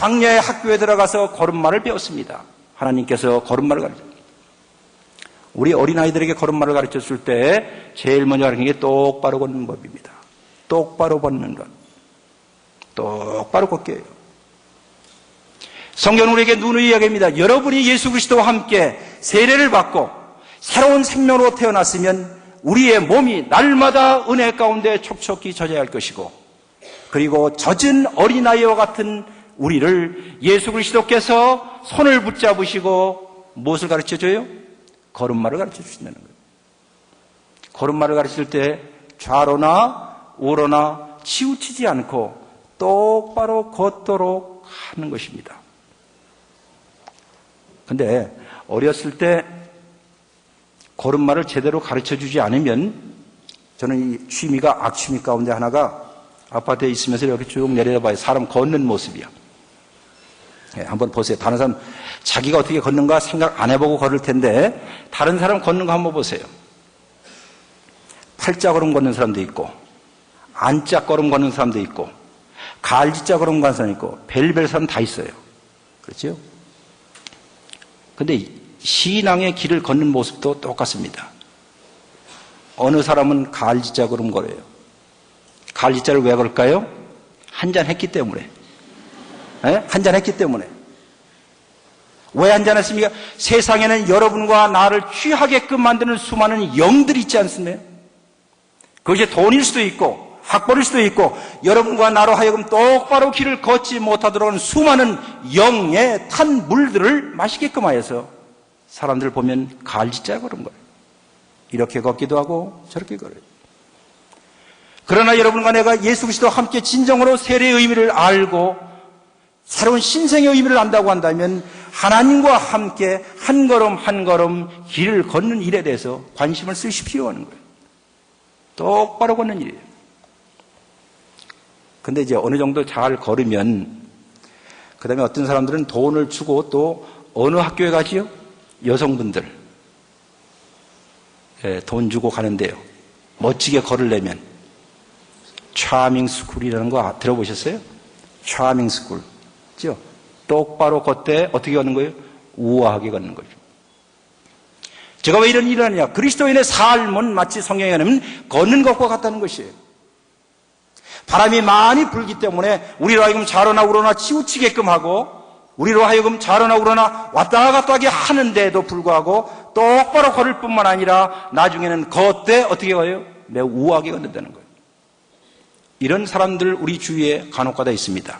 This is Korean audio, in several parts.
광야의 학교에 들어가서 걸음마를 배웠습니다. 하나님께서 걸음마를 가르쳤습니다. 우리 어린아이들에게 걸음마를 가르쳤을 때 제일 먼저 가르치는 게 똑바로 걷는 법입니다. 똑바로 걷는 것. 똑바로 걷게 해요. 성경은 우리에게 누누이 이야기합니다. 여러분이 예수 그리스도와 함께 세례를 받고 새로운 생명으로 태어났으면 우리의 몸이 날마다 은혜 가운데 촉촉히 젖어야 할 것이고, 그리고 젖은 어린아이와 같은 우리를 예수 그리스도께서 손을 붙잡으시고 무엇을 가르쳐줘요? 걸음마를 가르쳐주신다는 거예요. 걸음마를 가르칠 때 좌로나 우로나 치우치지 않고 똑바로 걷도록 하는 것입니다. 근데 어렸을 때 걸음마를 제대로 가르쳐주지 않으면, 저는 이 취미가 악취미 가운데 하나가 아파트에 있으면서 이렇게 쭉 내려다봐요. 사람 걷는 모습이야. 한번 보세요. 다른 사람 자기가 어떻게 걷는가 생각 안 해보고 걸을 텐데 다른 사람 걷는 거 한번 보세요. 팔자걸음 걷는 사람도 있고, 안짝걸음 걷는 사람도 있고, 갈지자걸음 걷는 사람도 있고, 별별 사람 다 있어요. 그렇죠? 근데 신앙의 길을 걷는 모습도 똑같습니다. 어느 사람은 갈지자걸음 걸어요. 갈지자를 왜 걸까요? 한잔했기 때문에. 한잔했기 때문에. 왜 한잔했습니까? 세상에는 여러분과 나를 취하게끔 만드는 수많은 영들이 있지 않습니까? 그것이 돈일 수도 있고 학벌일 수도 있고 여러분과 나로 하여금 똑바로 길을 걷지 못하도록 하는 수많은 영의 탄 물들을 마시게끔 하여서 사람들 보면 갈지자 걸은 거예요. 이렇게 걷기도 하고 저렇게 걸어요. 그러나 여러분과 내가 예수 그리스도와 함께 진정으로 세례의 의미를 알고 새로운 신생의 의미를 안다고 한다면 하나님과 함께 한 걸음 한 걸음 길을 걷는 일에 대해서 관심을 쓰십시오 하는 거예요. 똑바로 걷는 일이에요. 근데 이제 어느 정도 잘 걸으면 그 다음에 어떤 사람들은 돈을 주고 또 어느 학교에 가지요? 여성분들 돈 주고 가는데요. 멋지게 걸으려면 차밍 스쿨이라는 거 들어보셨어요? 차밍 스쿨. 그죠? 똑바로 걷되 어떻게 걷는 거예요? 우아하게 걷는 거죠. 제가 왜 이런 일을 하느냐? 그리스도인의 삶은 마치 성경에 하면 걷는 것과 같다는 것이에요. 바람이 많이 불기 때문에 우리로 하여금 좌로나 우로나 치우치게끔 하고 우리로 하여금 좌로나 우로나 왔다 갔다 하게 하는데도 불구하고 똑바로 걸을 뿐만 아니라 나중에는 걷되 어떻게 가요? 매우 우아하게 걷는다는 거예요. 이런 사람들 우리 주위에 간혹가다 있습니다.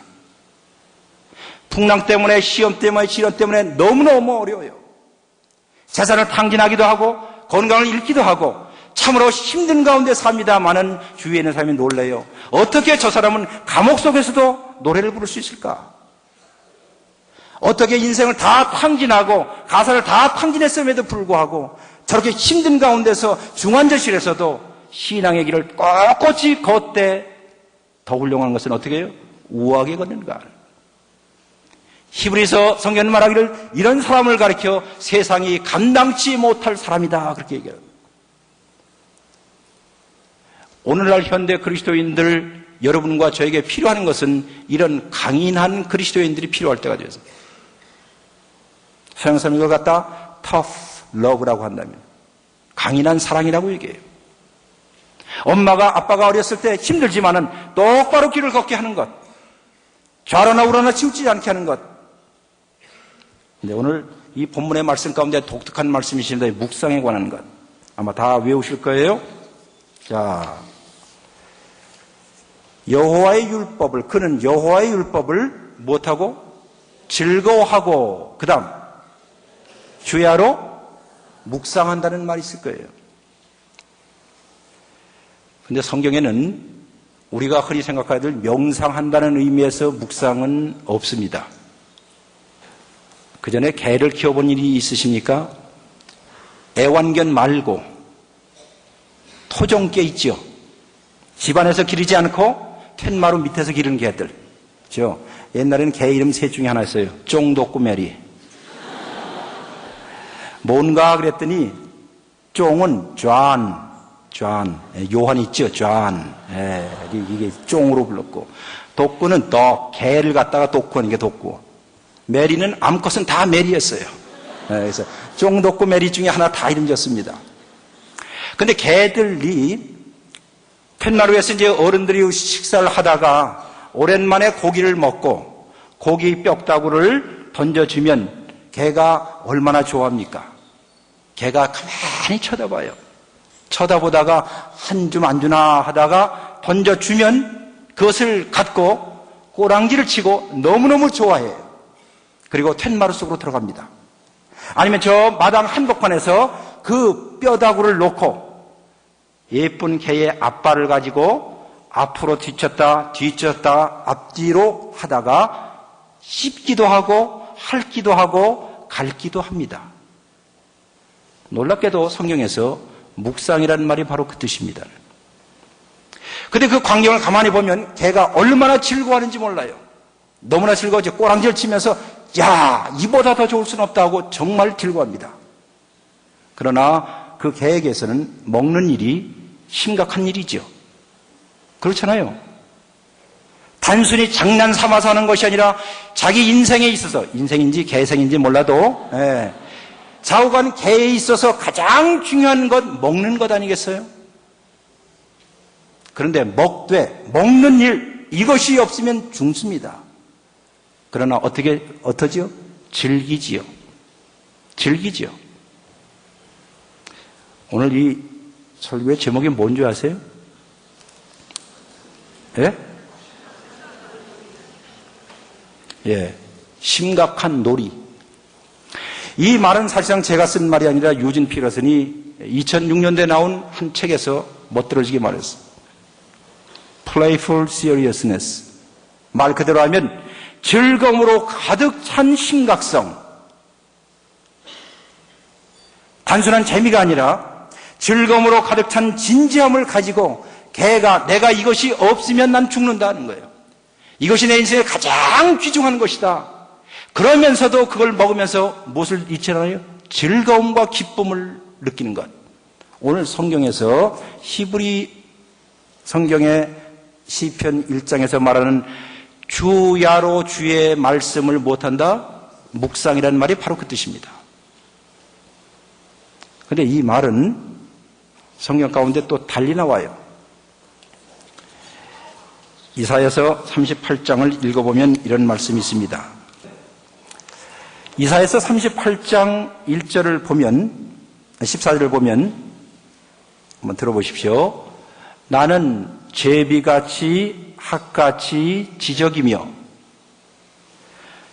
풍랑 때문에 시험 때문에 질환 때문에 너무너무 어려워요. 재산을 탕진하기도 하고 건강을 잃기도 하고 참으로 힘든 가운데 삽니다마는 주위에 있는 사람이 놀래요. 어떻게 저 사람은 감옥 속에서도 노래를 부를 수 있을까? 어떻게 인생을 다 탕진하고 가사를 다 탕진했음에도 불구하고 저렇게 힘든 가운데서 중환자실에서도 신앙의 길을 꼿꼿이 걷되 더 훌륭한 것은 어떻게 해요? 우아하게 걷는가? 히브리서 성경은 말하기를 이런 사람을 가리켜 세상이 감당치 못할 사람이다 그렇게 얘기해요. 오늘날 현대 그리스도인들 여러분과 저에게 필요한 것은 이런 강인한 그리스도인들이 필요할 때가 되었습니다. 서양 사람이 이걸 갖다 tough love라고 한다면 강인한 사랑이라고 얘기해요. 엄마가 아빠가 어렸을 때 힘들지만은 똑바로 길을 걷게 하는 것, 좌로나 우로나 치우치지 않게 하는 것. 근데 오늘 이 본문의 말씀 가운데 독특한 말씀이십니다. 묵상에 관한 것 아마 다 외우실 거예요. 자, 여호와의 율법을, 그는 여호와의 율법을 무엇하고? 즐거워하고 그 다음 주야로 묵상한다는 말이 있을 거예요. 근데 성경에는 우리가 흔히 생각하들 명상한다는 의미에서 묵상은 없습니다. 그 전에 개를 키워본 일이 있으십니까? 애완견 말고 토종개 있죠. 집안에서 기르지 않고 툇마루 밑에서 기르는 개들. 그렇죠? 옛날에는 개 이름 셋 중에 하나였어요. 쫑독구 메리. 뭔가 그랬더니 쫑은 존, 존, 요한 있죠, 존. 이게 쫑으로 불렀고, 독구는 개를 갖다가 독구 하는 게 독구. 메리는 암컷은 다 메리였어요. 그래서 쫑독구 메리 중에 하나 다 이름 졌습니다. 근데 개들이 팻마루에서 이제 어른들이 식사를 하다가 오랜만에 고기를 먹고 고기 뼈다구를 던져주면 개가 얼마나 좋아합니까? 개가 가만히 쳐다봐요. 쳐다보다가 한 줌 안 주나 하다가 던져주면 그것을 갖고 꼬랑지를 치고 너무너무 좋아해요. 그리고 팻마루 속으로 들어갑니다. 아니면 저 마당 한복판에서 그 뼈다구를 놓고 예쁜 개의 앞발을 가지고 앞으로 뒤쳤다 앞뒤로 하다가 씹기도 하고 핥기도 하고 갈기도 합니다. 놀랍게도 성경에서 묵상이라는 말이 바로 그 뜻입니다. 근데 그 광경을 가만히 보면 개가 얼마나 즐거워하는지 몰라요. 너무나 즐거워서 꼬랑지를 치면서 야, 이보다 더 좋을 수는 없다고 정말 즐거워합니다. 그러나 그 개에게서는 먹는 일이 심각한 일이죠. 그렇잖아요. 단순히 장난 삼아서 하는 것이 아니라 자기 인생에 있어서, 인생인지 개생인지 몰라도 좌우간 개에 있어서 가장 중요한 것 먹는 것 아니겠어요? 그런데 먹는 일, 이것이 없으면 죽습니다. 그러나 어떠지요? 즐기지요. 오늘 이 설교의 제목이 뭔지 아세요? 심각한 놀이. 이 말은 사실상 제가 쓴 말이 아니라 유진 피터슨이 2006년도에 나온 한 책에서 멋들어지게 말했어요. Playful seriousness. 말 그대로 하면 즐거움으로 가득 찬 심각성. 단순한 재미가 아니라 즐거움으로 가득 찬 진지함을 가지고 개가 내가 이것이 없으면 난 죽는다는 거예요. 이것이 내 인생의 가장 귀중한 것이다. 그러면서도 그걸 먹으면서 무엇을 잊지 않아요? 즐거움과 기쁨을 느끼는 것. 오늘 성경에서 히브리 성경의 시편 1장에서 말하는 주야로 주의 말씀을 못한다? 묵상이라는 말이 바로 그 뜻입니다. 그런데 이 말은 성경 가운데 또 달리 나와요. 이사야서 38장을 읽어보면 이런 말씀이 있습니다. 이사야서 38장 1절을 보면 14절을 보면 한번 들어보십시오. 나는 제비같이 학같이 지적이며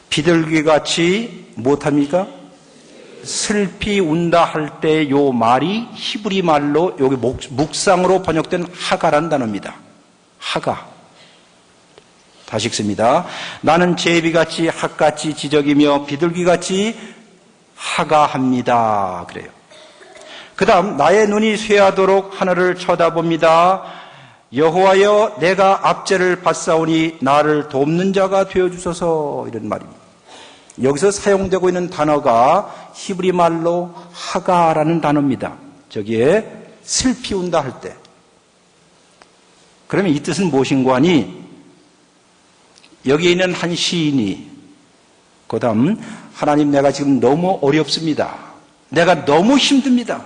비둘기같이 못합니까? 슬피 운다 할 때 요 말이 히브리 말로 여기 묵상으로 번역된 하가라는 단어입니다. 하가. 다시 읽습니다. 나는 제비같이 학같이 지적이며 비둘기같이 하가합니다. 그래요. 그 다음 나의 눈이 쇠하도록 하늘을 쳐다봅니다. 여호와여 내가 압제를 받사오니 나를 돕는 자가 되어주소서. 이런 말입니다. 여기서 사용되고 있는 단어가 히브리 말로 하가라는 단어입니다. 저기에 슬피 운다 할 때. 그러면 이 뜻은 무엇인고 하니 여기 있는 한 시인이 그 다음 하나님 내가 지금 너무 어렵습니다. 내가 너무 힘듭니다.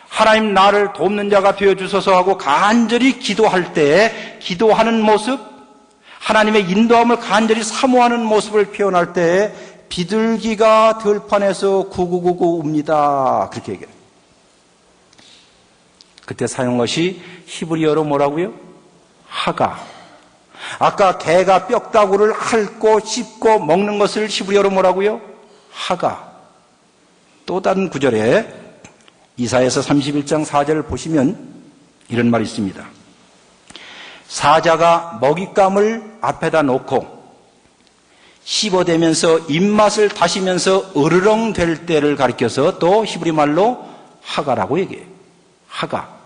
하나님 나를 돕는 자가 되어주소서 하고 간절히 기도할 때 기도하는 모습, 하나님의 인도함을 간절히 사모하는 모습을 표현할 때 비둘기가 들판에서 구구구구 웁니다. 그렇게 얘기해요. 그때 사용한 것이 히브리어로 뭐라고요? 하가. 아까 개가 뼈다구를 핥고 씹고 먹는 것을 히브리어로 뭐라고요? 하가. 또 다른 구절에 이사야서 31장 4절을 보시면 이런 말이 있습니다. 사자가 먹잇감을 앞에다 놓고 씹어대면서 입맛을 다시면서 으르렁 될 때를 가리켜서 또 히브리 말로 하가라고 얘기해요. 하가.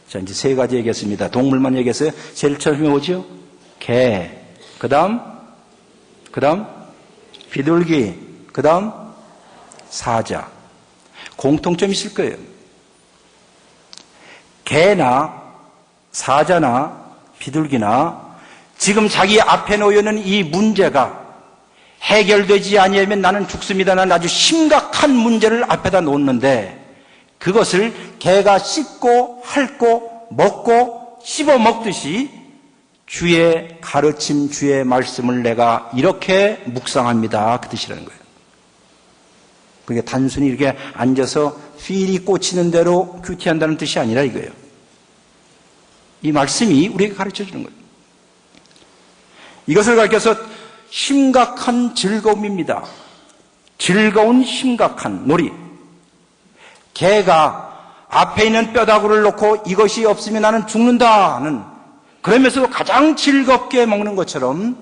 자, 이제 세 가지 얘기했습니다. 동물만 얘기했어요. 제일 처음에 오죠? 개. 그 다음 비둘기. 그 다음 사자. 공통점이 있을 거예요. 개나 사자나 비둘기나 지금 자기 앞에 놓여있는 이 문제가 해결되지 아니하면 나는 죽습니다. 나는 아주 심각한 문제를 앞에다 놓는데 그것을 개가 씹고 핥고 먹고 씹어 먹듯이 주의 가르침, 주의 말씀을 내가 이렇게 묵상합니다. 그 뜻이라는 거예요. 그게 단순히 이렇게 앉아서 필이 꽂히는 대로 큐티한다는 뜻이 아니라 이거예요. 이 말씀이 우리에게 가르쳐 주는 거예요. 이것을 가르쳐서 심각한 즐거움입니다. 즐거운 심각한 놀이. 개가 앞에 있는 뼈다구를 놓고 이것이 없으면 나는 죽는다는 그러면서도 가장 즐겁게 먹는 것처럼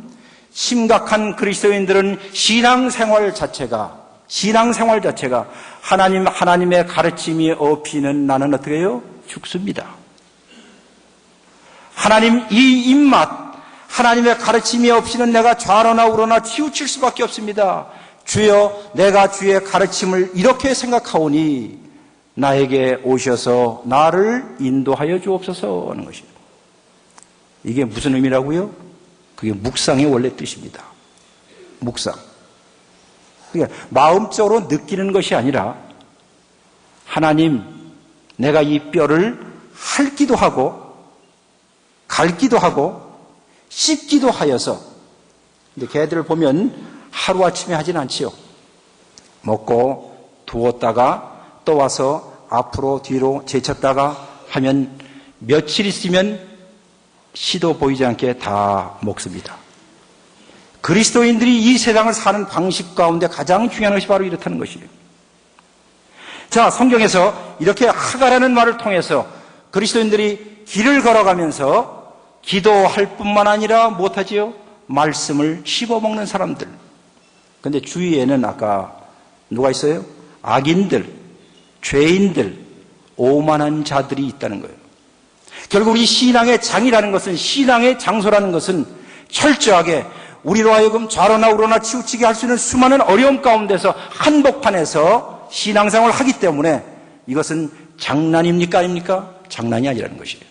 심각한 그리스도인들은 신앙생활 자체가 하나님의 가르침이 없이는 나는 어떻게 해요? 죽습니다. 하나님 이 입맛, 하나님의 가르침이 없이는 내가 좌로나 우로나 치우칠 수밖에 없습니다. 주여, 내가 주의 가르침을 이렇게 생각하오니 나에게 오셔서 나를 인도하여 주옵소서 하는 것이에요. 이게 무슨 의미라고요? 그게 묵상의 원래 뜻입니다. 묵상. 그러니까 마음적으로 느끼는 것이 아니라 하나님, 내가 이 뼈를 핥기도 하고 갈기도 하고 씹기도 하여서 근데 개들을 보면 하루아침에 하진 않지요. 먹고 두었다가 또 와서 앞으로 뒤로 제쳤다가 하면 며칠 있으면 씨도 보이지 않게 다 먹습니다. 그리스도인들이 이 세상을 사는 방식 가운데 가장 중요한 것이 바로 이렇다는 것이에요. 자, 성경에서 이렇게 하가라는 말을 통해서 그리스도인들이 길을 걸어가면서 기도할 뿐만 아니라 못하지요? 말씀을 씹어먹는 사람들. 근데 주위에는 아까 누가 있어요? 악인들, 죄인들, 오만한 자들이 있다는 거예요. 결국 이 신앙의 장이라는 것은, 신앙의 장소라는 것은 철저하게 우리로 하여금 좌로나 우로나 치우치게 할 수 있는 수많은 어려움 가운데서 한복판에서 신앙생활을 하기 때문에 이것은 장난입니까? 아닙니까? 장난이 아니라는 것이에요.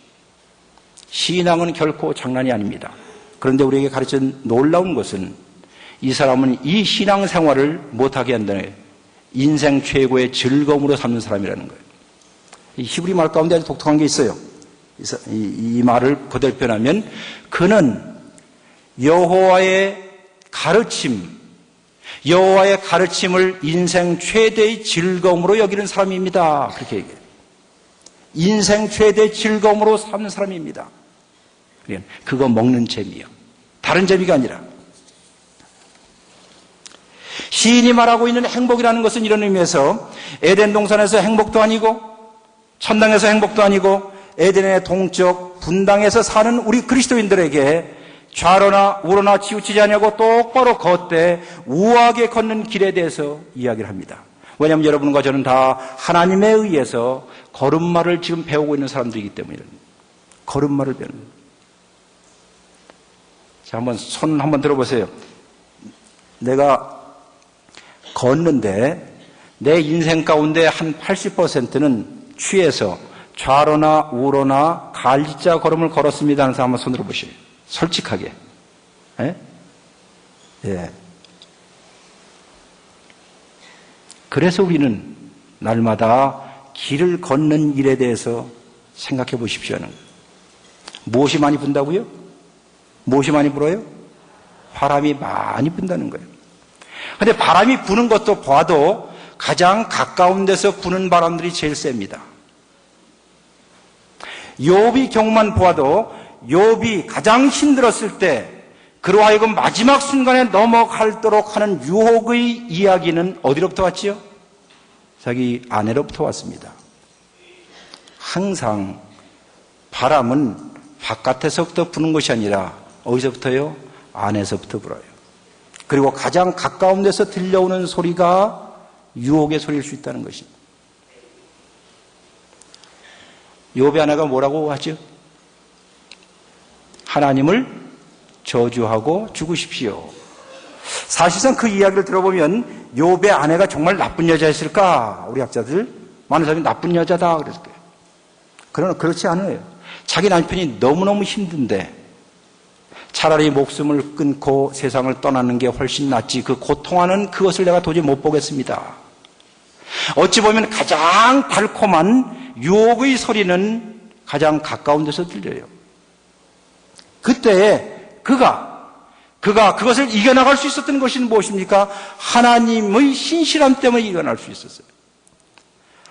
신앙은 결코 장난이 아닙니다. 그런데 우리에게 가르친 놀라운 것은 이 사람은 이 신앙생활을 못하게 한다는 거예요. 인생 최고의 즐거움으로 삼는 사람이라는 거예요. 이 히브리 말 가운데 아주 독특한 게 있어요. 이 말을 그대로 표현하면 그는 여호와의 가르침을 인생 최대의 즐거움으로 여기는 사람입니다. 그렇게 얘기해요. 인생 최대의 즐거움으로 삼는 사람입니다. 그거 먹는 재미요. 다른 재미가 아니라. 시인이 말하고 있는 행복이라는 것은 이런 의미에서 에덴 동산에서 행복도 아니고 천당에서 행복도 아니고 에덴의 동쪽 분당에서 사는 우리 그리스도인들에게 좌로나 우로나 치우치지 않냐고 똑바로 걷되 우아하게 걷는 길에 대해서 이야기를 합니다. 왜냐하면 여러분과 저는 다 하나님에 의해서 걸음마를 지금 배우고 있는 사람들이기 때문입니다. 걸음마를 배우는 거예요. 자, 손 한번 들어보세요. 내가 걷는데 내 인생 가운데 한 80%는 취해서 좌로나 우로나 갈지자 걸음을 걸었습니다 하는 사람 한번 손 들어보세요. 솔직하게. 예? 예. 그래서 우리는 날마다 길을 걷는 일에 대해서 생각해 보십시오. 무엇이 많이 분다고요? 무엇이 많이 불어요? 바람이 많이 분다는 거예요. 그런데 바람이 부는 것도 봐도 가장 가까운 데서 부는 바람들이 제일 셉니다. 욥이 경우만 보아도 욥이 가장 힘들었을 때 그로 하여금 마지막 순간에 넘어갈도록 하는 유혹의 이야기는 어디로부터 왔지요? 자기 아내로부터 왔습니다. 항상 바람은 바깥에서부터 부는 것이 아니라 어디서부터요? 안에서부터 불어요. 그리고 가장 가까운 데서 들려오는 소리가 유혹의 소리일 수 있다는 것입니다. 욥의 아내가 뭐라고 하죠? 하나님을 저주하고 죽으십시오. 사실상 그 이야기를 들어보면 욥의 아내가 정말 나쁜 여자였을까? 우리 학자들 많은 사람이 나쁜 여자다 그랬을 거예요. 그러나 그렇지 않아요. 자기 남편이 너무너무 힘든데 차라리 목숨을 끊고 세상을 떠나는 게 훨씬 낫지. 그 고통하는 그것을 내가 도저히 못 보겠습니다. 어찌 보면 가장 달콤한 유혹의 소리는 가장 가까운 데서 들려요. 그때에 그가 그것을 이겨나갈 수 있었던 것이 무엇입니까? 하나님의 신실함 때문에 이겨나갈 수 있었어요.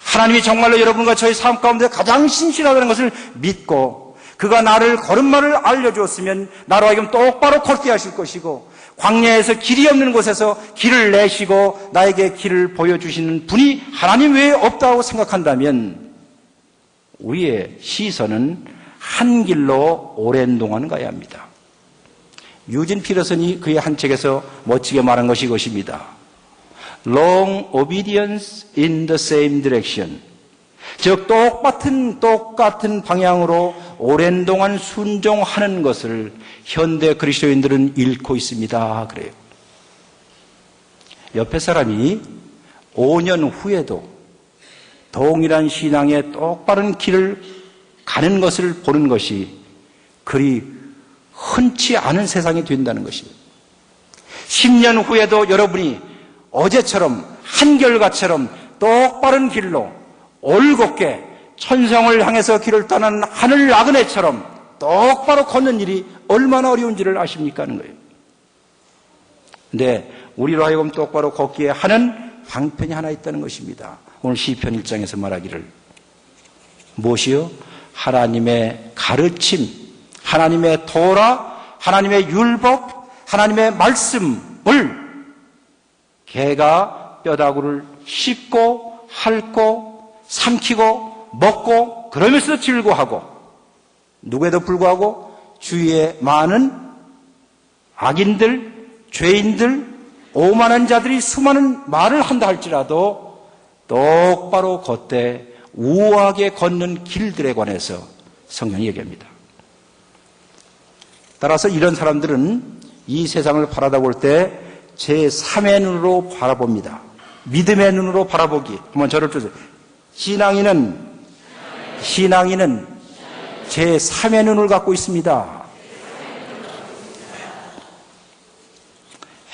하나님이 정말로 여러분과 저의 삶 가운데 가장 신실하다는 것을 믿고 그가 나를 걸음마를 알려주었으면 나로 하여금 똑바로 걷게 하실 것이고 광야에서 길이 없는 곳에서 길을 내시고 나에게 길을 보여주시는 분이 하나님 외에 없다고 생각한다면 우리의 시선은 한 길로 오랜 동안 가야 합니다. 유진 피터슨이 그의 한 책에서 멋지게 말한 것이 이것입니다. Long obedience in the same direction. 즉 똑같은 방향으로 오랜 동안 순종하는 것을 현대 그리스도인들은 잃고 있습니다. 그래요. 옆에 사람이 5년 후에도 동일한 신앙의 똑바른 길을 가는 것을 보는 것이 그리 흔치 않은 세상이 된다는 것입니다. 10년 후에도 여러분이 어제처럼 한결같처럼 똑바른 길로 올곧게 천성을 향해서 길을 떠나는 하늘 나그네처럼 똑바로 걷는 일이 얼마나 어려운지를 아십니까 하는 거예요. 근데 우리로 하여금 똑바로 걷기에 하는 방편이 하나 있다는 것입니다. 오늘 시편 1장에서 말하기를 무엇이요? 하나님의 가르침, 하나님의 도라, 하나님의 율법, 하나님의 말씀을 개가 뼈다구를 씹고 핥고 삼키고 먹고 그러면서 즐거워하고 누구에도 불구하고 주위에 많은 악인들, 죄인들, 오만한 자들이 수많은 말을 한다 할지라도 똑바로 걷되 우아하게 걷는 길들에 관해서 성경이 얘기합니다. 따라서 이런 사람들은 이 세상을 바라볼 때 제3의 눈으로 바라봅니다. 믿음의 눈으로 바라보기. 한번 저를 주세요. 신앙인은 제3의 눈을 갖고 있습니다.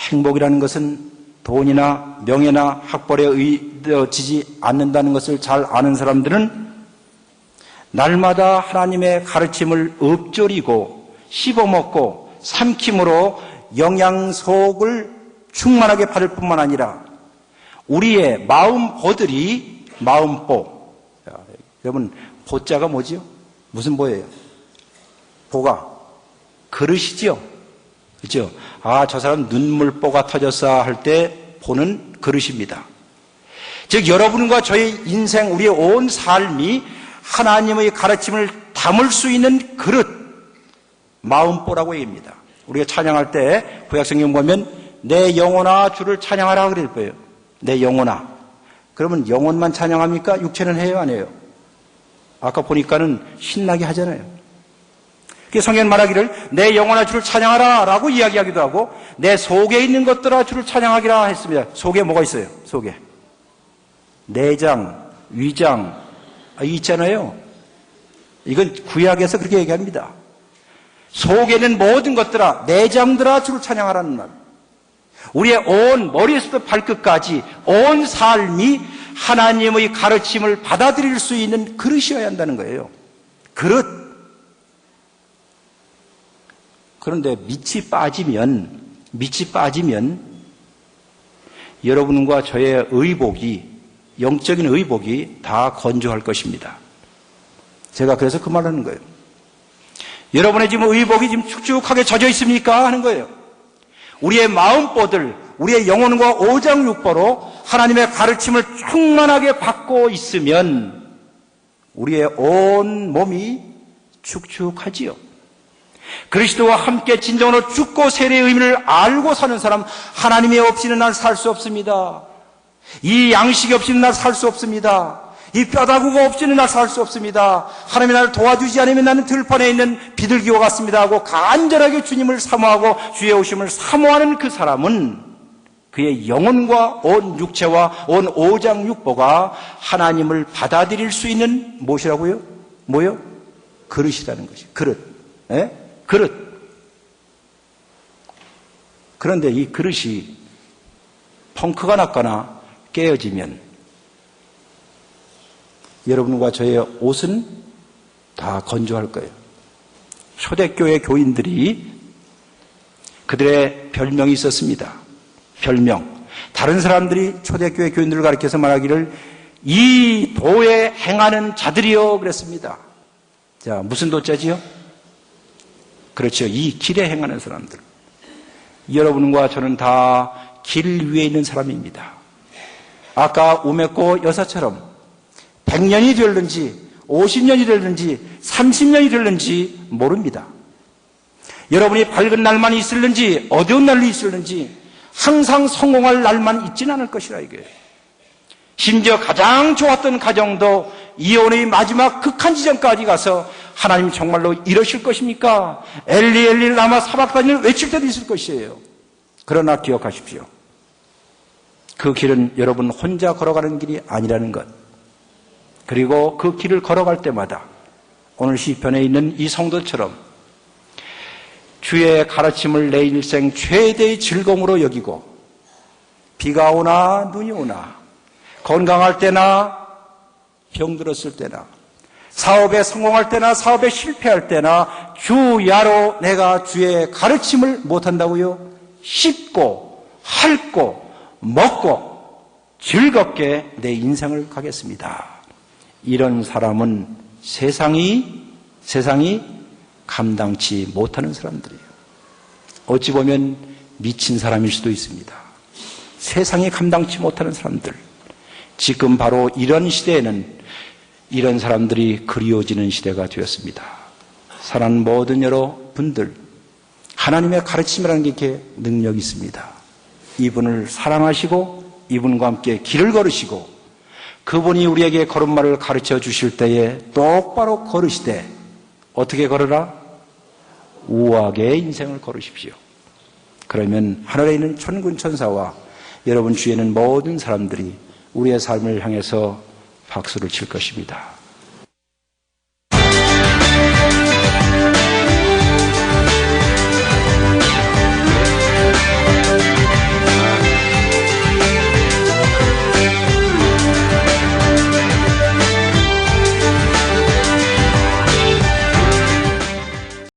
행복이라는 것은 돈이나 명예나 학벌에 의지지 않는다는 것을 잘 아는 사람들은 날마다 하나님의 가르침을 읊조리고 씹어먹고 삼킴으로 영양속을 충만하게 받을 뿐만 아니라 우리의 마음보들이 마음보. 여러분 보자가 뭐지요? 무슨 보예요? 보가 그릇이지요. 그렇죠? 아, 저 사람 눈물보가 터졌어 할 때 보는 그릇입니다. 즉 여러분과 저의 인생, 우리의 온 삶이 하나님의 가르침을 담을 수 있는 그릇, 마음보라고 얘기합니다. 우리가 찬양할 때 구약성경 보면 내 영혼아 주를 찬양하라 그럴 거예요. 내 영혼아. 그러면 영혼만 찬양합니까? 육체는 해요, 안 해요? 아까 보니까는 신나게 하잖아요. 성경은 말하기를 내 영혼아 주를 찬양하라 라고 이야기하기도 하고 내 속에 있는 것들아 주를 찬양하기라 했습니다. 속에 뭐가 있어요? 속에 내장, 위장 있잖아요. 이건 구약에서 그렇게 얘기합니다. 속에 있는 모든 것들아 내장들아 주를 찬양하라는 말. 우리의 온 머리에서부터 발끝까지 온 삶이 하나님의 가르침을 받아들일 수 있는 그릇이어야 한다는 거예요. 그릇. 그런데 밑이 빠지면 여러분과 저의 의복이, 영적인 의복이 다 건조할 것입니다. 제가 그래서 그 말을 하는 거예요. 여러분의 지금 의복이 지금 축축하게 젖어 있습니까? 하는 거예요. 우리의 마음보들, 우리의 영혼과 오장육보로 하나님의 가르침을 충만하게 받고 있으면 우리의 온 몸이 축축하지요. 그리스도와 함께 진정으로 죽고 세례의 의미를 알고 사는 사람, 하나님이 없이는 난 살 수 없습니다. 이 양식이 없이는 난 살 수 없습니다. 이 뼈다구가 없이는 난 살 수 없습니다. 하나님이 나를 도와주지 않으면 나는 들판에 있는 비둘기와 같습니다 하고 간절하게 주님을 사모하고 주의 오심을 사모하는 그 사람은 그의 영혼과 온 육체와 온 오장육보가 하나님을 받아들일 수 있는 무엇이라고요? 뭐요? 그릇이라는 것이. 그릇. 예? 그릇. 그런데 이 그릇이 펑크가 났거나 깨어지면 여러분과 저의 옷은 다 건조할 거예요. 초대교회 교인들이 그들의 별명이 있었습니다. 별명. 다른 사람들이 초대교회 교인들을 가리켜서 말하기를 이 도에 행하는 자들이요 그랬습니다. 자, 무슨 도자지요? 그렇죠. 이 길에 행하는 사람들. 여러분과 저는 다 길 위에 있는 사람입니다. 아까 우메코 여사처럼 100년이 될는지 50년이 될는지 30년이 될는지 모릅니다. 여러분이 밝은 날만 있을는지 어두운 날이 있을는지 항상 성공할 날만 있지는 않을 것이라 이거예요. 심지어 가장 좋았던 가정도 이혼의 마지막 극한 지점까지 가서 하나님 정말로 이러실 것입니까? 엘리 엘리 라마 사박단을 외칠 때도 있을 것이에요. 그러나 기억하십시오. 그 길은 여러분 혼자 걸어가는 길이 아니라는 것. 그리고 그 길을 걸어갈 때마다 오늘 시편에 있는 이 성도처럼 주의 가르침을 내 일생 최대의 즐거움으로 여기고 비가 오나 눈이 오나 건강할 때나 병들었을 때나 사업에 성공할 때나 사업에 실패할 때나 주야로 내가 주의 가르침을 못한다고요? 씹고 핥고 먹고 즐겁게 내 인생을 가겠습니다. 이런 사람은 세상이 감당치 못하는 사람들이에요. 어찌 보면 미친 사람일 수도 있습니다. 세상이 감당치 못하는 사람들. 지금 바로 이런 시대에는 이런 사람들이 그리워지는 시대가 되었습니다. 사랑하는 모든 여러분들, 하나님의 가르침이라는 게 이렇게 능력이 있습니다. 이분을 사랑하시고 이분과 함께 길을 걸으시고 그분이 우리에게 걸음마를 가르쳐 주실 때에 똑바로 걸으시되 어떻게 걸으라? 우아하게 인생을 걸으십시오. 그러면 하늘에 있는 천군 천사와 여러분 주위에는 모든 사람들이 우리의 삶을 향해서 박수를 칠 것입니다.